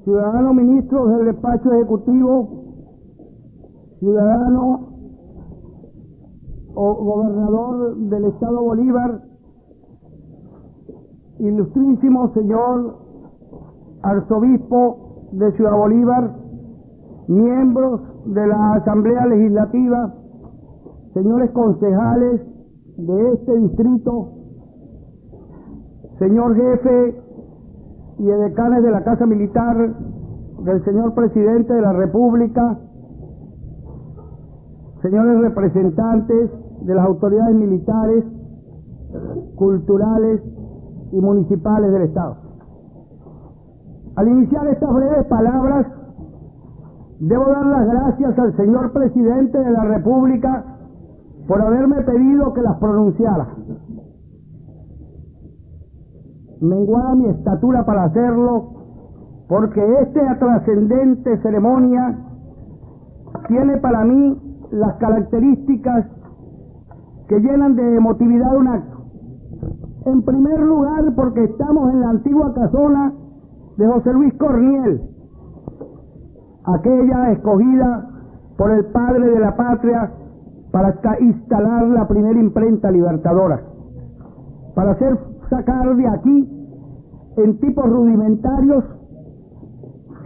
ciudadanos ministros del despacho ejecutivo, ciudadano o gobernador del estado Bolívar, ilustrísimo señor arzobispo de Ciudad Bolívar, miembros de la Asamblea Legislativa, señores concejales de este distrito, señor jefe y edecanes de la Casa Militar del señor Presidente de la República, señores representantes de las autoridades militares, culturales y municipales del Estado. Al iniciar estas breves palabras, debo dar las gracias al señor Presidente de la República por haberme pedido que las pronunciara. Menguada mi estatura para hacerlo, porque esta trascendente ceremonia tiene para mí las características que llenan de emotividad un acto. En primer lugar, porque estamos en la antigua casona de José Luis Corniel, aquella escogida por el padre de la patria para instalar la primera imprenta libertadora, para sacar de aquí, en tipos rudimentarios,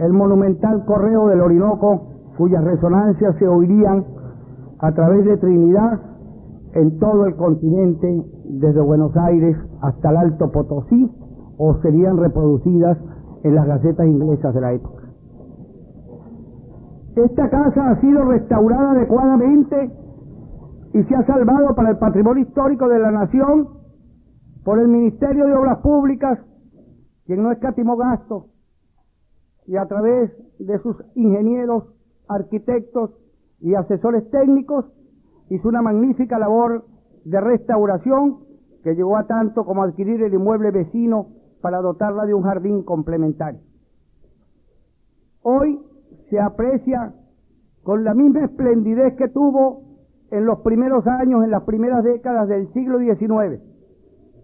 el monumental Correo del Orinoco, cuyas resonancias se oirían a través de Trinidad en todo el continente, desde Buenos Aires hasta el Alto Potosí, o serían reproducidas en las gacetas inglesas de la época. Esta casa ha sido restaurada adecuadamente y se ha salvado para el patrimonio histórico de la nación por el Ministerio de Obras Públicas, quien no escatimó gastos, y a través de sus ingenieros, arquitectos y asesores técnicos hizo una magnífica labor de restauración que llegó a tanto como adquirir el inmueble vecino para dotarla de un jardín complementario. Hoy se aprecia con la misma esplendidez que tuvo en los primeros años, en las primeras décadas del siglo XIX,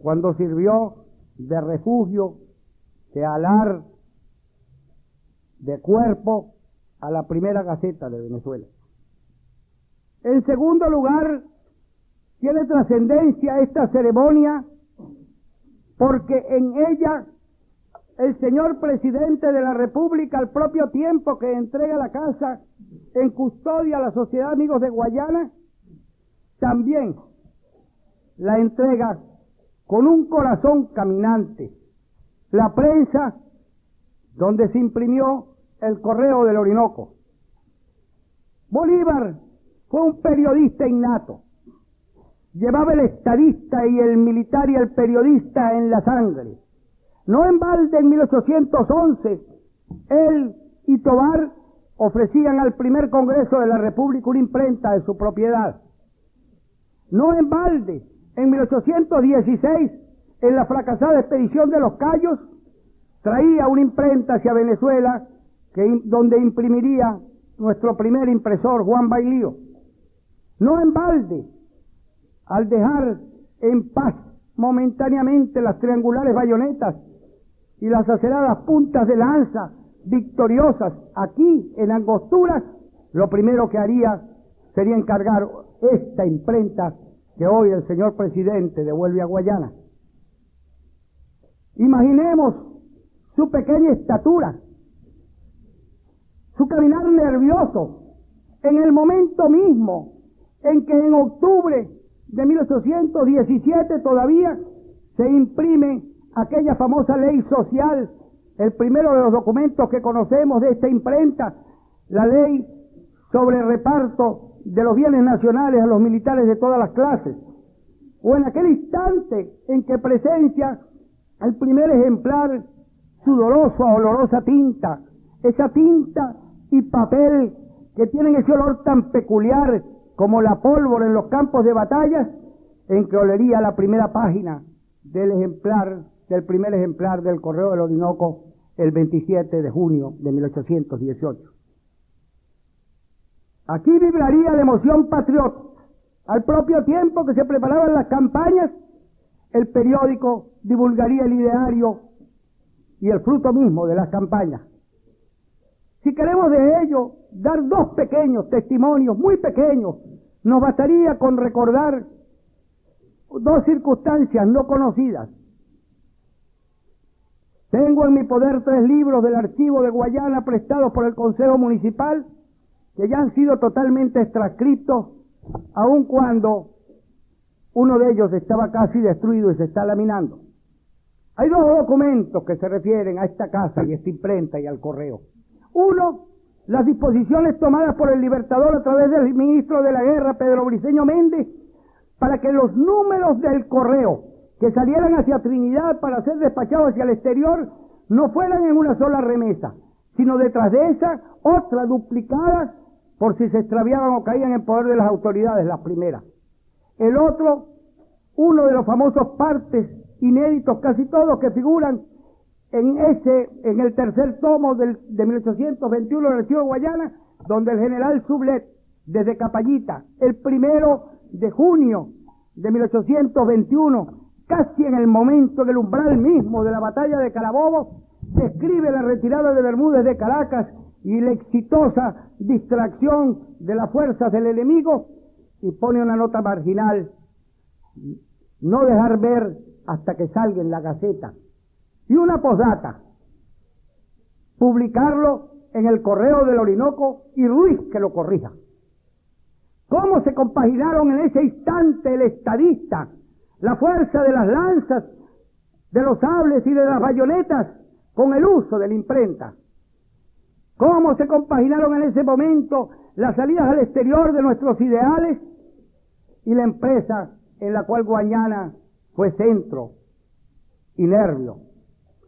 cuando sirvió de refugio, de alar, de cuerpo a la primera Gaceta de Venezuela. En segundo lugar, tiene trascendencia esta ceremonia porque en ella el señor Presidente de la República, al propio tiempo que entrega la casa en custodia a la Sociedad Amigos de Guayana, también la entrega con un corazón caminante. La prensa, donde se imprimió el Correo del Orinoco. Bolívar fue un periodista innato. Llevaba el estadista y el militar y el periodista en la sangre. No en balde en 1811, él y Tovar ofrecían al primer Congreso de la República una imprenta de su propiedad. No en balde, en 1816, en la fracasada expedición de los Cayos, traía una imprenta hacia Venezuela donde imprimiría nuestro primer impresor, Juan Bailío. No en balde, al dejar en paz momentáneamente las triangulares bayonetas y las aceradas puntas de lanza victoriosas aquí en Angosturas, lo primero que haría sería encargar esta imprenta que hoy el señor Presidente devuelve a Guayana. Imaginemos su pequeña estatura, su caminar nervioso, en el momento mismo en que en octubre de 1817 todavía se imprime aquella famosa ley social, el primero de los documentos que conocemos de esta imprenta, la ley sobre el reparto de los bienes nacionales a los militares de todas las clases, o en aquel instante en que presencia el primer ejemplar sudoroso, olorosa tinta, esa tinta y papel que tienen ese olor tan peculiar como la pólvora en los campos de batalla, en que olería la primera página del primer ejemplar del Correo del Orinoco el 27 de junio de 1818. Aquí vibraría la emoción patriota, al propio tiempo que se preparaban las campañas, el periódico divulgaría el ideario y el fruto mismo de las campañas. Si queremos de ello dar dos pequeños testimonios, muy pequeños, nos bastaría con recordar dos circunstancias no conocidas. Tengo en mi poder 3 libros del archivo de Guayana prestados por el Consejo Municipal que ya han sido totalmente transcritos, aun cuando uno de ellos estaba casi destruido y se está laminando. Hay 2 documentos que se refieren a esta casa y esta imprenta y al correo. Uno, las disposiciones tomadas por el Libertador a través del ministro de la Guerra, Pedro Briceño Méndez, para que los números del correo que salieran hacia Trinidad para ser despachados hacia el exterior no fueran en una sola remesa, sino detrás de esa, otras duplicadas por si se extraviaban o caían en poder de las autoridades, las primeras. El otro, uno de los famosos partes inéditos, casi todos, que figuran en el tercer tomo de 1821 del Archivo de Guayana, donde el general Sublet, desde Capallita, el 1 de junio de 1821, casi en el momento del umbral mismo de la batalla de Carabobo, describe la retirada de Bermúdez de Caracas y la exitosa distracción de las fuerzas del enemigo, y pone una nota marginal: no dejar ver hasta que salga en la Gaceta, y una posdata: publicarlo en el Correo del Orinoco y Ruiz que lo corrija. ¿Cómo se compaginaron en ese instante el estadista, la fuerza de las lanzas, de los sables y de las bayonetas con el uso de la imprenta? ¿Cómo se compaginaron en ese momento las salidas al exterior de nuestros ideales y la empresa en la cual Guayana fue centro y nervio?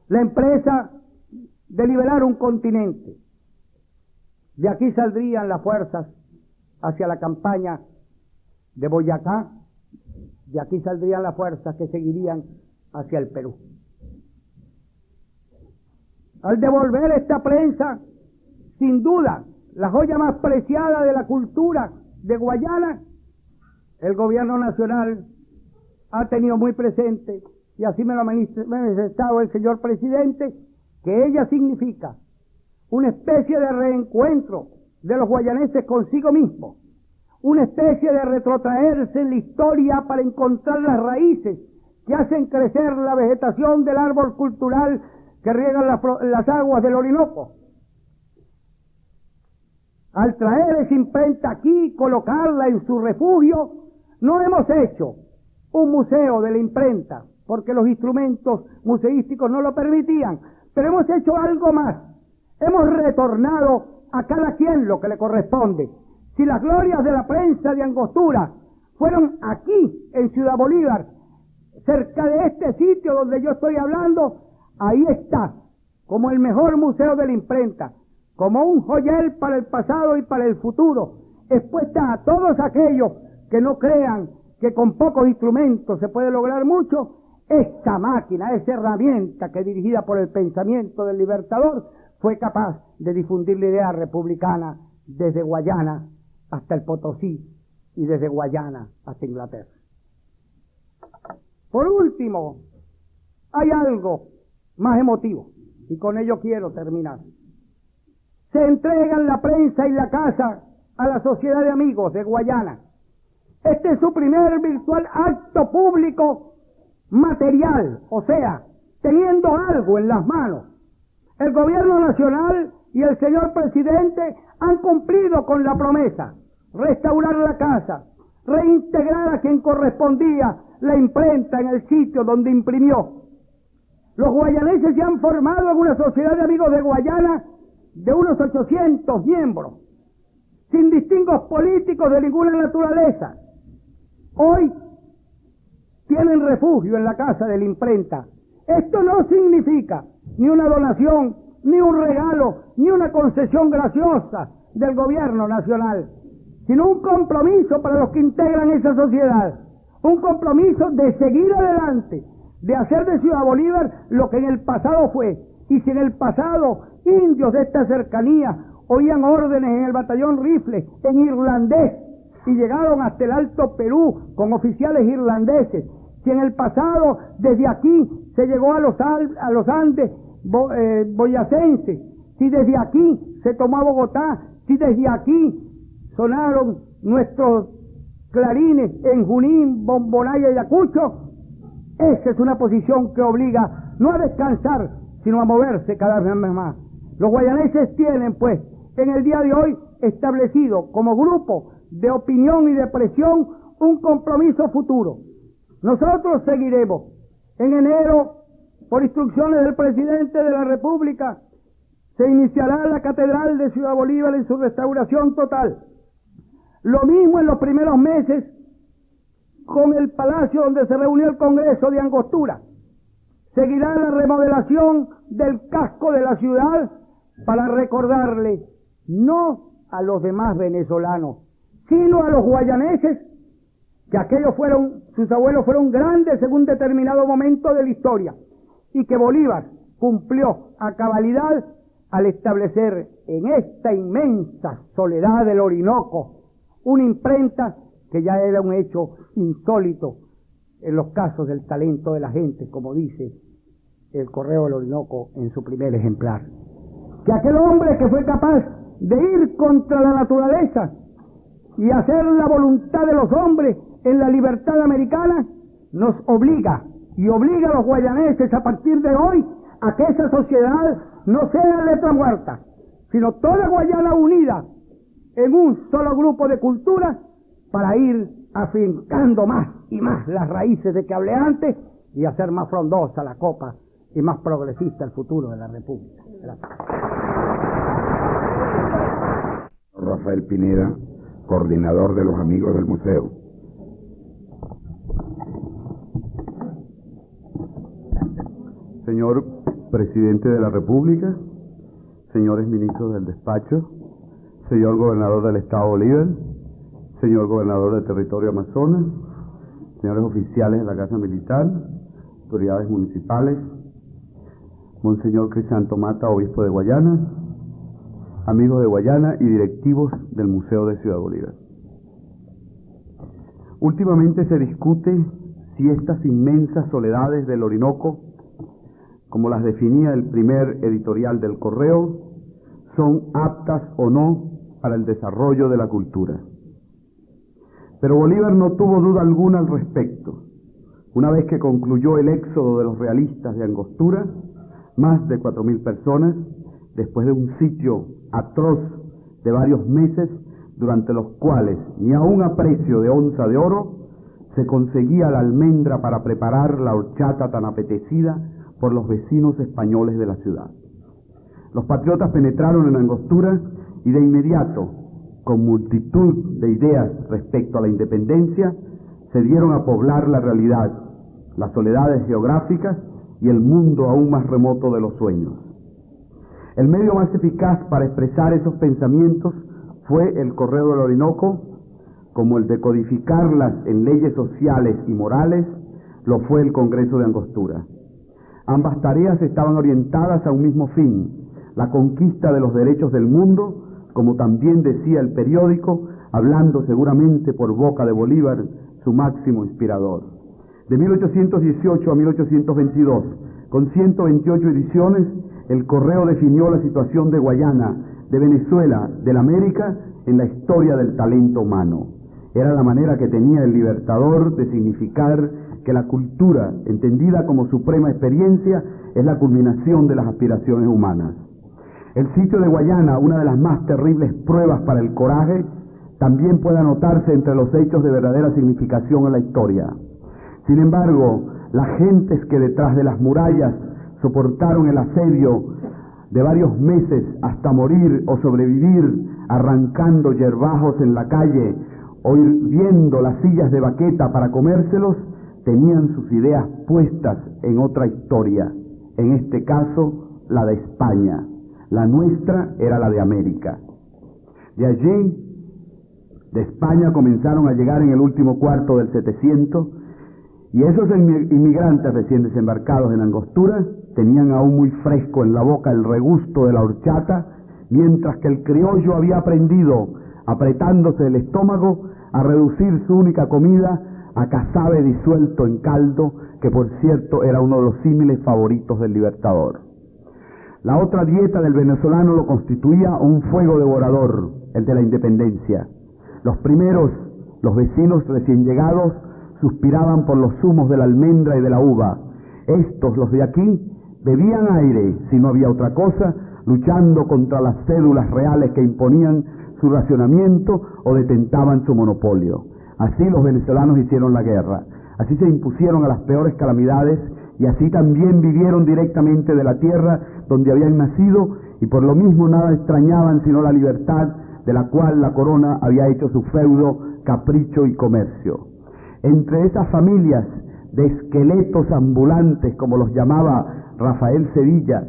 La empresa de liberar un continente. De aquí saldrían las fuerzas hacia la campaña de Boyacá, de aquí saldrían las fuerzas que seguirían hacia el Perú. Al devolver esta prensa, sin duda, la joya más preciada de la cultura de Guayana, el gobierno nacional ha tenido muy presente, y así me lo ha manifestado el señor presidente, que ella significa una especie de reencuentro de los guayaneses consigo mismos, una especie de retrotraerse en la historia para encontrar las raíces que hacen crecer la vegetación del árbol cultural que riegan las aguas del Orinoco. Al traer esa imprenta aquí y colocarla en su refugio, no hemos hecho un museo de la imprenta, porque los instrumentos museísticos no lo permitían, pero hemos hecho algo más. Hemos retornado a cada quien lo que le corresponde. Si las glorias de la prensa de Angostura fueron aquí, en Ciudad Bolívar, cerca de este sitio donde yo estoy hablando, ahí está, como el mejor museo de la imprenta, como un joyel para el pasado y para el futuro, expuesta a todos aquellos que no crean que con pocos instrumentos se puede lograr mucho. Esta máquina, esa herramienta que, dirigida por el pensamiento del Libertador, fue capaz de difundir la idea republicana desde Guayana hasta el Potosí y desde Guayana hasta Inglaterra. Por último, hay algo más emotivo, y con ello quiero terminar. Se entregan la prensa y la casa a la Sociedad de Amigos de Guayana. Este es su primer virtual acto público material, o sea, teniendo algo en las manos. El gobierno nacional y el señor presidente han cumplido con la promesa: restaurar la casa, reintegrar a quien correspondía la imprenta en el sitio donde imprimió. Los guayaneses se han formado en una Sociedad de Amigos de Guayana de unos 800 miembros, sin distingos políticos de ninguna naturaleza. Hoy tienen refugio en la casa de la imprenta. Esto no significa ni una donación, ni un regalo, ni una concesión graciosa del gobierno nacional, sino un compromiso para los que integran esa sociedad, un compromiso de seguir adelante, de hacer de Ciudad Bolívar lo que en el pasado fue. Y si en el pasado indios de esta cercanía oían órdenes en el batallón Rifle en irlandés y llegaron hasta el Alto Perú con oficiales irlandeses, si en el pasado desde aquí se llegó a los Andes boyacenses, si si desde aquí se tomó a Bogotá, si desde aquí sonaron nuestros clarines en Junín, Bombonaya y Ayacucho, esa es una posición que obliga no a descansar, sino a moverse cada vez más. Los guayaneses tienen, pues, en el día de hoy establecido como grupo de opinión y de presión un compromiso futuro. Nosotros seguiremos. En enero, por instrucciones del presidente de la República, se iniciará la Catedral de Ciudad Bolívar en su restauración total. Lo mismo en los primeros meses con el palacio donde se reunió el Congreso de Angostura. Seguirá la remodelación del casco de la ciudad para recordarle no a los demás venezolanos, sino a los guayaneses, que sus abuelos fueron grandes en un determinado momento de la historia, y que Bolívar cumplió a cabalidad al establecer en esta inmensa soledad del Orinoco una imprenta que ya era un hecho insólito en los casos del talento de la gente, como dice el Correo del Orinoco en su primer ejemplar. Que aquel hombre que fue capaz de ir contra la naturaleza y hacer la voluntad de los hombres en la libertad americana, nos obliga y obliga a los guayaneses a partir de hoy a que esa sociedad no sea letra muerta, sino toda Guayana unida en un solo grupo de cultura para ir afincando más y más las raíces de que hablé antes y hacer más frondosa la copa y más progresista el futuro de la República. Gracias. Rafael Pineda, coordinador de los amigos del museo. Señor Presidente de la República, señores ministros del despacho, señor Gobernador del Estado Bolívar, señor Gobernador del Territorio Amazonas, señores oficiales de la Casa Militar, autoridades municipales, Monseñor Crisanto Mata, obispo de Guayana, amigos de Guayana y directivos del Museo de Ciudad Bolívar. Últimamente se discute si estas inmensas soledades del Orinoco, como las definía el primer editorial del Correo, son aptas o no para el desarrollo de la cultura. Pero Bolívar no tuvo duda alguna al respecto. Una vez que concluyó el éxodo de los realistas de Angostura, más de 4.000 personas, después de un sitio atroz de varios meses, durante los cuales ni aun a precio de onza de oro se conseguía la almendra para preparar la horchata tan apetecida por los vecinos españoles de la ciudad. Los patriotas penetraron en Angostura y de inmediato, con multitud de ideas respecto a la independencia, se dieron a poblar la realidad, las soledades geográficas y el mundo aún más remoto de los sueños. El medio más eficaz para expresar esos pensamientos fue el Correo del Orinoco, como el de codificarlas en leyes sociales y morales lo fue el Congreso de Angostura. Ambas tareas estaban orientadas a un mismo fin, la conquista de los derechos del mundo, como también decía el periódico, hablando seguramente por boca de Bolívar, su máximo inspirador. De 1818 a 1822, con 128 ediciones, el Correo definió la situación de Guayana, de Venezuela, de la América, en la historia del talento humano. Era la manera que tenía el Libertador de significar que la cultura, entendida como suprema experiencia, es la culminación de las aspiraciones humanas. El sitio de Guayana, una de las más terribles pruebas para el coraje, también puede anotarse entre los hechos de verdadera significación en la historia. Sin embargo, las gentes que detrás de las murallas soportaron el asedio de varios meses hasta morir o sobrevivir arrancando yerbajos en la calle o hirviendo las sillas de baqueta para comérselos, tenían sus ideas puestas en otra historia, en este caso la de España. La nuestra era la de América. De allí, de España comenzaron a llegar en el último cuarto del 700, y esos inmigrantes recién desembarcados en Angostura tenían aún muy fresco en la boca el regusto de la horchata, mientras que el criollo había aprendido, apretándose el estómago, a reducir su única comida a casabe disuelto en caldo, que por cierto era uno de los símiles favoritos del Libertador. La otra dieta del venezolano lo constituía un fuego devorador, el de la independencia. Los primeros, los vecinos recién llegados, suspiraban por los zumos de la almendra y de la uva. Estos, los de aquí, bebían aire, si no había otra cosa, luchando contra las cédulas reales que imponían su racionamiento o detentaban su monopolio. Así los venezolanos hicieron la guerra, así se impusieron a las peores calamidades y así también vivieron directamente de la tierra donde habían nacido y por lo mismo nada extrañaban sino la libertad de la cual la corona había hecho su feudo, capricho y comercio. Entre esas familias de esqueletos ambulantes, como los llamaba Rafael Sevilla,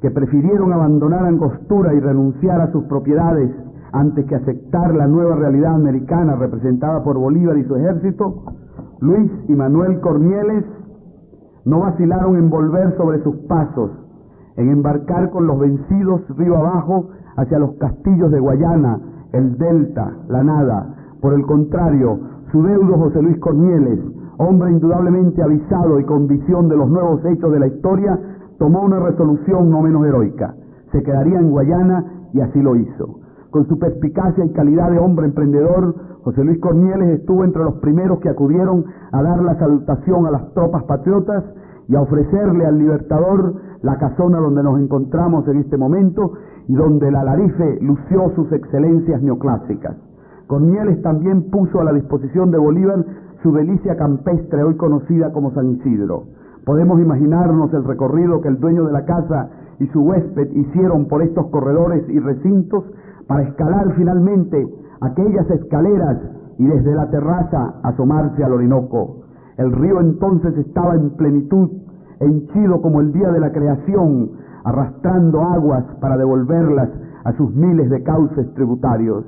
que prefirieron abandonar Angostura y renunciar a sus propiedades antes que aceptar la nueva realidad americana representada por Bolívar y su ejército, Luis y Manuel Cornieles no vacilaron en volver sobre sus pasos, en embarcar con los vencidos río abajo hacia los castillos de Guayana, el Delta, la Nada. Por el contrario, su deudo José Luis Cornieles, hombre indudablemente avisado y con visión de los nuevos hechos de la historia, tomó una resolución no menos heroica. Se quedaría en Guayana y así lo hizo. Con su perspicacia y calidad de hombre emprendedor, José Luis Cornieles estuvo entre los primeros que acudieron a dar la salutación a las tropas patriotas y a ofrecerle al Libertador la casona donde nos encontramos en este momento y donde el alarife lució sus excelencias neoclásicas. Cornieles también puso a la disposición de Bolívar su delicia campestre hoy conocida como San Isidro. Podemos imaginarnos el recorrido que el dueño de la casa y su huésped hicieron por estos corredores y recintos para escalar finalmente aquellas escaleras y desde la terraza asomarse al Orinoco. El río entonces estaba en plenitud, henchido como el día de la creación, arrastrando aguas para devolverlas a sus miles de cauces tributarios.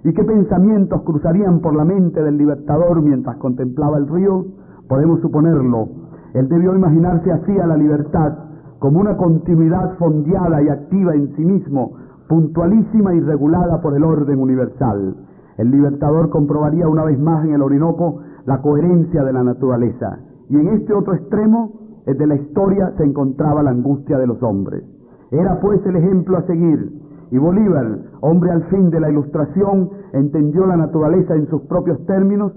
¿Y qué pensamientos cruzarían por la mente del Libertador mientras contemplaba el río? Podemos suponerlo. Él debió imaginarse así a la libertad, como una continuidad fondeada y activa en sí mismo, puntualísima y regulada por el orden universal. El Libertador comprobaría una vez más en el Orinoco la coherencia de la naturaleza. Y en este otro extremo, el de la historia, se encontraba la angustia de los hombres. Era pues el ejemplo a seguir. Y Bolívar, hombre al fin de la Ilustración, entendió la naturaleza en sus propios términos,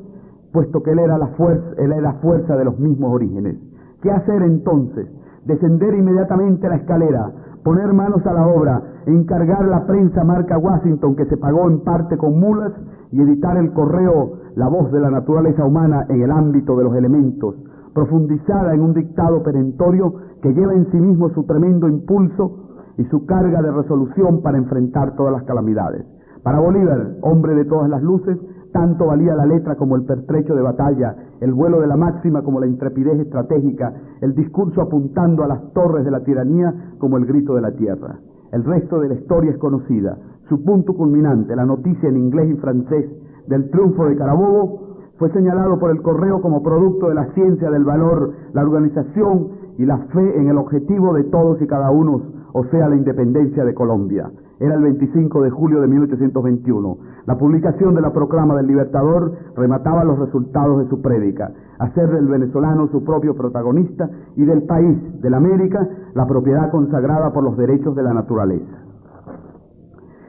puesto que él era la fuerza de los mismos orígenes. ¿Qué hacer entonces? Descender inmediatamente la escalera, poner manos a la obra, encargar la prensa marca Washington, que se pagó en parte con mulas, y editar el correo La Voz de la Naturaleza Humana en el ámbito de los elementos, profundizada en un dictado perentorio que lleva en sí mismo su tremendo impulso y su carga de resolución para enfrentar todas las calamidades. Para Bolívar, hombre de todas las luces, tanto valía la letra como el pertrecho de batalla, el vuelo de la máxima como la intrepidez estratégica, el discurso apuntando a las torres de la tiranía como el grito de la tierra. El resto de la historia es conocida. Su punto culminante, la noticia en inglés y francés del triunfo de Carabobo, fue señalado por el Correo como producto de la ciencia del valor, la organización y la fe en el objetivo de todos y cada uno, o sea, la independencia de Colombia. Era el 25 de julio de 1821. La publicación de la proclama del Libertador remataba los resultados de su prédica: hacer del venezolano su propio protagonista y del país, de la América, la propiedad consagrada por los derechos de la naturaleza.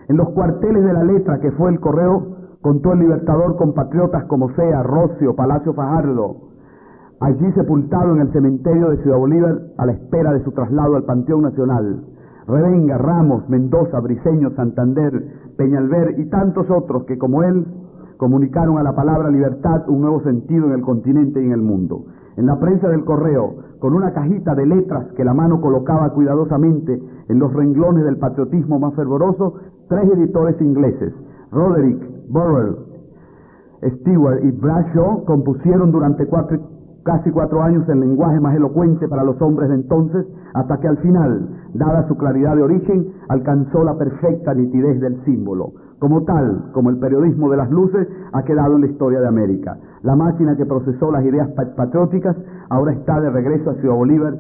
En los cuarteles de la letra que fue el Correo, contó el Libertador con patriotas como Sea, Rocio, Palacio Fajardo, allí sepultado en el cementerio de Ciudad Bolívar a la espera de su traslado al Panteón Nacional. Revenga, Ramos, Mendoza, Briceño, Santander, Peñalver y tantos otros que, como él, comunicaron a la palabra libertad un nuevo sentido en el continente y en el mundo. En la prensa del Correo, con una cajita de letras que la mano colocaba cuidadosamente en los renglones del patriotismo más fervoroso, 3 editores ingleses, Roderick, Burrell, Stewart y Bradshaw, compusieron durante casi 4 años el lenguaje más elocuente para los hombres de entonces, hasta que al final, dada su claridad de origen, alcanzó la perfecta nitidez del símbolo. Como tal, como el periodismo de las luces, ha quedado en la historia de América. La máquina que procesó las ideas patrióticas ahora está de regreso a Ciudad Bolívar,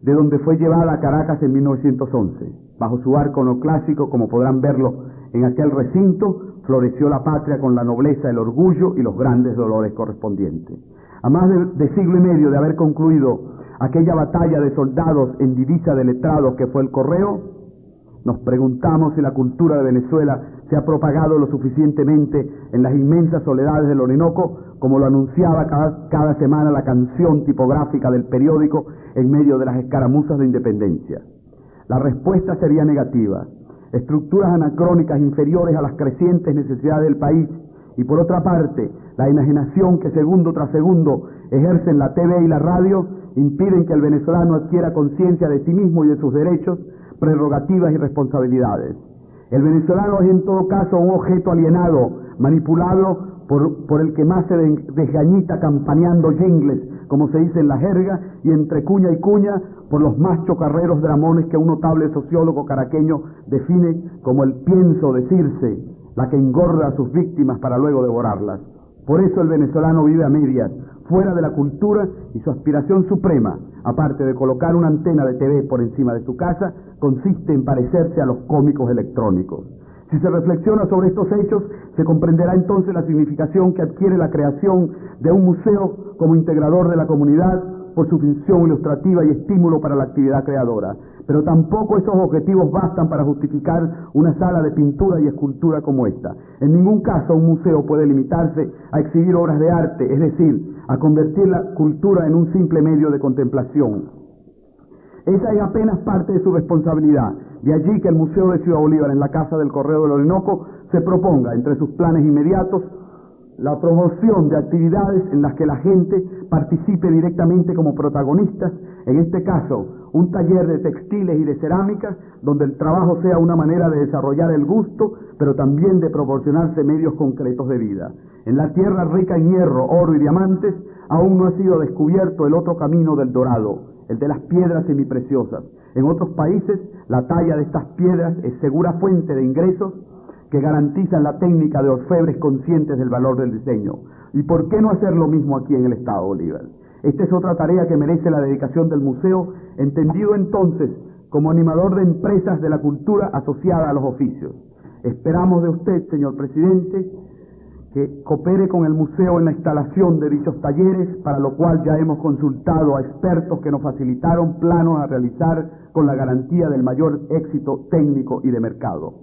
de donde fue llevada a Caracas en 1911. Bajo su arco neoclásico, como podrán verlo en aquel recinto, floreció la patria con la nobleza, el orgullo y los grandes dolores correspondientes. A más de siglo y medio de haber concluido aquella batalla de soldados en divisa de letrados que fue el Correo? Nos preguntamos si la cultura de Venezuela se ha propagado lo suficientemente en las inmensas soledades del Orinoco, como lo anunciaba cada semana la canción tipográfica del periódico en medio de las escaramuzas de independencia. La respuesta sería negativa. Estructuras anacrónicas inferiores a las crecientes necesidades del país y, por otra parte, la enajenación que segundo tras segundo ejercen la TV y la radio impiden que el venezolano adquiera conciencia de sí mismo y de sus derechos, prerrogativas y responsabilidades. El venezolano es en todo caso un objeto alienado, manipulado por el que más se desgañita campaneando jingles, como se dice en la jerga, y entre cuña y cuña por los más chocarreros dramones que un notable sociólogo caraqueño define como el pienso decirse, la que engorda a sus víctimas para luego devorarlas. Por eso el venezolano vive a medias, fuera de la cultura, y su aspiración suprema, aparte de colocar una antena de TV por encima de su casa, consiste en parecerse a los cómicos electrónicos. Si se reflexiona sobre estos hechos, se comprenderá entonces la significación que adquiere la creación de un museo como integrador de la comunidad por su función ilustrativa y estímulo para la actividad creadora. Pero tampoco esos objetivos bastan para justificar una sala de pintura y escultura como esta. En ningún caso un museo puede limitarse a exhibir obras de arte, es decir, a convertir la cultura en un simple medio de contemplación. Esa es apenas parte de su responsabilidad. De allí que el Museo de Ciudad Bolívar, en la Casa del Correo del Orinoco, se proponga, entre sus planes inmediatos, la promoción de actividades en las que la gente participe directamente como protagonistas, en este caso, un taller de textiles y de cerámica, donde el trabajo sea una manera de desarrollar el gusto, pero también de proporcionarse medios concretos de vida. En la tierra rica en hierro, oro y diamantes, aún no ha sido descubierto el otro camino del dorado, el de las piedras semipreciosas. En otros países, la talla de estas piedras es segura fuente de ingresos que garantizan la técnica de orfebres conscientes del valor del diseño. ¿Y por qué no hacer lo mismo aquí en el Estado Bolívar? Esta es otra tarea que merece la dedicación del museo, entendido entonces como animador de empresas de la cultura asociada a los oficios. Esperamos de usted, señor presidente, que coopere con el museo en la instalación de dichos talleres, para lo cual ya hemos consultado a expertos que nos facilitaron planos a realizar con la garantía del mayor éxito técnico y de mercado.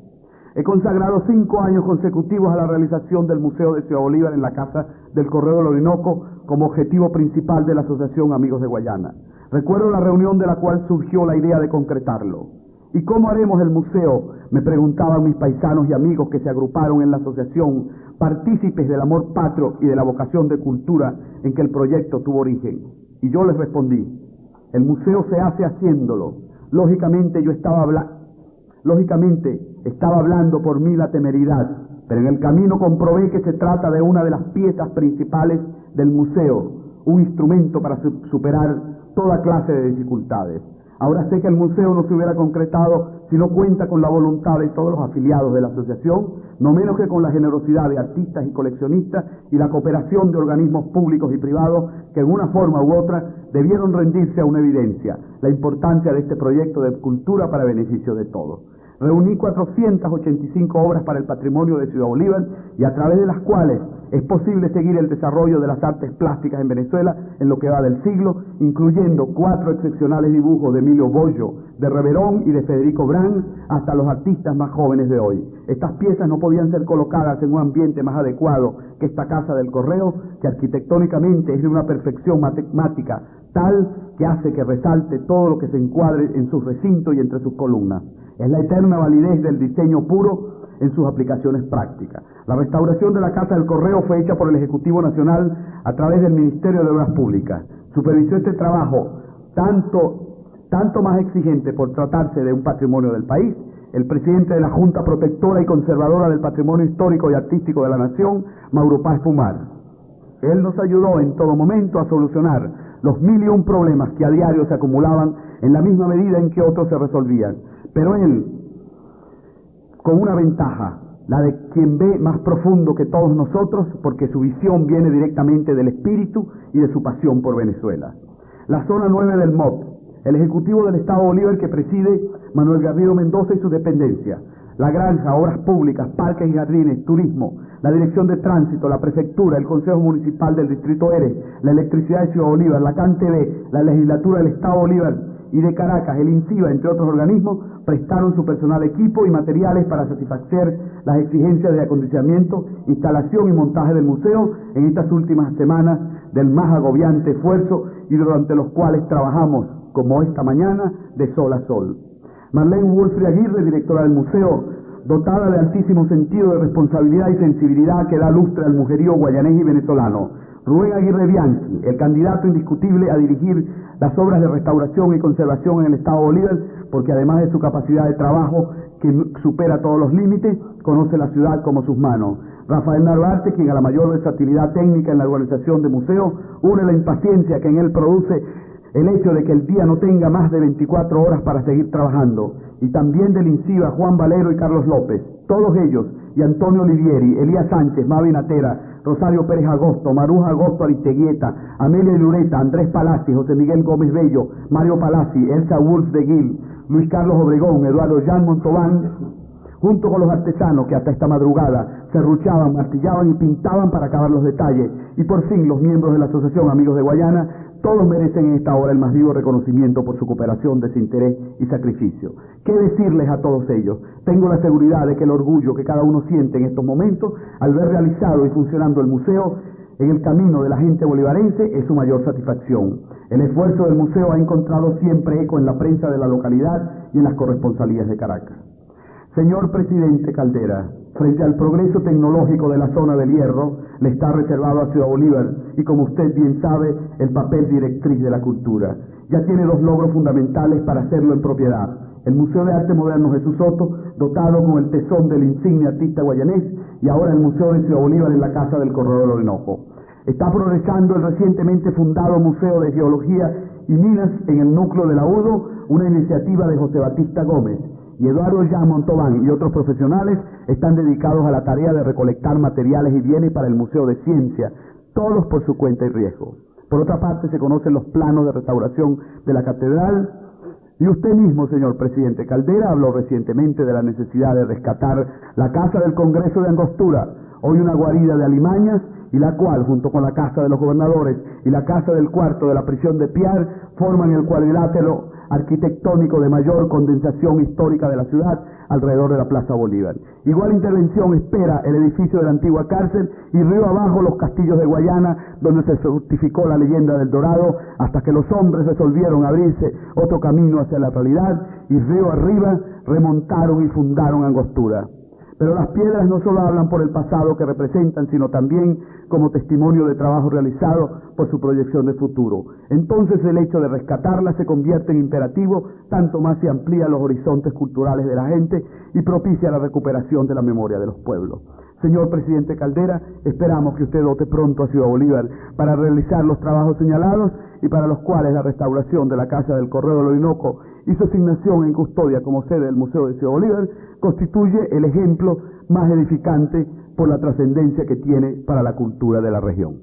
He consagrado 5 años consecutivos a la realización del Museo de Ciudad Bolívar en la Casa del Correo del Orinoco como objetivo principal de la Asociación Amigos de Guayana. Recuerdo la reunión de la cual surgió la idea de concretarlo. ¿Y cómo haremos el museo?, me preguntaban mis paisanos y amigos que se agruparon en la asociación, partícipes del amor patrio y de la vocación de cultura en que el proyecto tuvo origen. Y yo les respondí: el museo se hace haciéndolo. Lógicamente estaba hablando por mí la temeridad, pero en el camino comprobé que se trata de una de las piezas principales del museo, un instrumento para superar toda clase de dificultades. Ahora sé que el museo no se hubiera concretado si no cuenta con la voluntad de todos los afiliados de la asociación, no menos que con la generosidad de artistas y coleccionistas y la cooperación de organismos públicos y privados que en una forma u otra debieron rendirse a una evidencia: la importancia de este proyecto de cultura para beneficio de todos. Reuní 485 obras para el patrimonio de Ciudad Bolívar, y a través de las cuales es posible seguir el desarrollo de las artes plásticas en Venezuela en lo que va del siglo, incluyendo 4 excepcionales dibujos de Emilio Bollo, de Reverón y de Federico Brán, hasta los artistas más jóvenes de hoy. Estas piezas no podían ser colocadas en un ambiente más adecuado que esta Casa del Correo, que arquitectónicamente es de una perfección matemática tal que hace que resalte todo lo que se encuadre en sus recintos y entre sus columnas. Es la eterna validez del diseño puro en sus aplicaciones prácticas. La restauración de la Casa del Correo fue hecha por el Ejecutivo Nacional a través del Ministerio de Obras Públicas. Supervisó este trabajo, tanto más exigente por tratarse de un patrimonio del país, el presidente de la Junta Protectora y Conservadora del Patrimonio Histórico y Artístico de la Nación, Mauro Páez Pumar. Él nos ayudó en todo momento a solucionar los 1001 problemas que a diario se acumulaban en la misma medida en que otros se resolvían. Pero él, con una ventaja, la de quien ve más profundo que todos nosotros, porque su visión viene directamente del espíritu y de su pasión por Venezuela. La zona 9 del MOP, el Ejecutivo del Estado Bolívar que preside Manuel Garrido Mendoza y su dependencia, la granja, obras públicas, parques y jardines, turismo, la Dirección de Tránsito, la Prefectura, el Consejo Municipal del Distrito Eres, la Electricidad de Ciudad Bolívar, la CANTV, la Legislatura del Estado Bolívar y de Caracas, el INCIBA, entre otros organismos, prestaron su personal, equipo y materiales para satisfacer las exigencias de acondicionamiento, instalación y montaje del museo en estas últimas semanas del más agobiante esfuerzo y durante los cuales trabajamos, como esta mañana, de sol a sol. Marlene Wolfri Aguirre, directora del museo, dotada de altísimo sentido de responsabilidad y sensibilidad que da lustre al mujerío guayanés y venezolano. Rubén Aguirre Bianchi, el candidato indiscutible a dirigir las obras de restauración y conservación en el Estado Bolívar, porque además de su capacidad de trabajo que supera todos los límites, conoce la ciudad como sus manos. Rafael Narvarte, quien a la mayor versatilidad técnica en la organización de museos, une la impaciencia que en él produce el hecho de que el día no tenga más de 24 horas para seguir trabajando, y también del INCIBA, Juan Valero y Carlos López, todos ellos, y Antonio Olivieri, Elías Sánchez, Mavi Natera, Rosario Pérez Agosto, Maruja Agosto Aristeguieta, Amelia Lureta, Andrés Palazzi, José Miguel Gómez Bello, Mario Palazzi, Elsa Wolf de Gil, Luis Carlos Obregón, Eduardo Jan Montobán, junto con los artesanos que hasta esta madrugada serruchaban, martillaban y pintaban para acabar los detalles, y por fin los miembros de la Asociación Amigos de Guayana, todos merecen en esta hora el más vivo reconocimiento por su cooperación, desinterés y sacrificio. ¿Qué decirles a todos ellos? Tengo la seguridad de que el orgullo que cada uno siente en estos momentos al ver realizado y funcionando el museo en el camino de la gente bolivarense es su mayor satisfacción. El esfuerzo del museo ha encontrado siempre eco en la prensa de la localidad y en las corresponsalías de Caracas. Señor Presidente Caldera, frente al progreso tecnológico de la zona del Hierro, le está reservado a Ciudad Bolívar y, como usted bien sabe, el papel directriz de la cultura. Ya tiene dos logros fundamentales para hacerlo en propiedad. El Museo de Arte Moderno Jesús Soto, dotado con el tesón del insigne artista guayanés, y ahora el Museo de Ciudad Bolívar en la Casa del Corredor del Orinoco. Está progresando el recientemente fundado Museo de Geología y Minas en el núcleo de la UDO, una iniciativa de José Batista Gómez. Y Eduardo Jan Montobán y otros profesionales están dedicados a la tarea de recolectar materiales y bienes para el Museo de Ciencia, todos por su cuenta y riesgo. Por otra parte, se conocen los planos de restauración de la catedral, y usted mismo, señor Presidente Caldera, habló recientemente de la necesidad de rescatar la Casa del Congreso de Angostura, hoy una guarida de alimañas, y la cual, junto con la Casa de los Gobernadores y la Casa del Cuarto de la prisión de Piar, forman el cuadrilátero arquitectónico de mayor condensación histórica de la ciudad alrededor de la Plaza Bolívar. Igual intervención espera el edificio de la antigua cárcel y río abajo los castillos de Guayana, donde se fructificó la leyenda del Dorado, hasta que los hombres resolvieron abrirse otro camino hacia la realidad, y río arriba remontaron y fundaron Angostura. Pero las piedras no solo hablan por el pasado que representan, sino también como testimonio de trabajo realizado por su proyección de futuro. Entonces el hecho de rescatarlas se convierte en imperativo, tanto más se amplían los horizontes culturales de la gente y propicia la recuperación de la memoria de los pueblos. Señor Presidente Caldera, esperamos que usted dote pronto a Ciudad Bolívar para realizar los trabajos señalados y para los cuales la restauración de la Casa del Corredor del Orinoco y su asignación en custodia como sede del Museo de Ciudad Bolívar constituye el ejemplo más edificante por la trascendencia que tiene para la cultura de la región.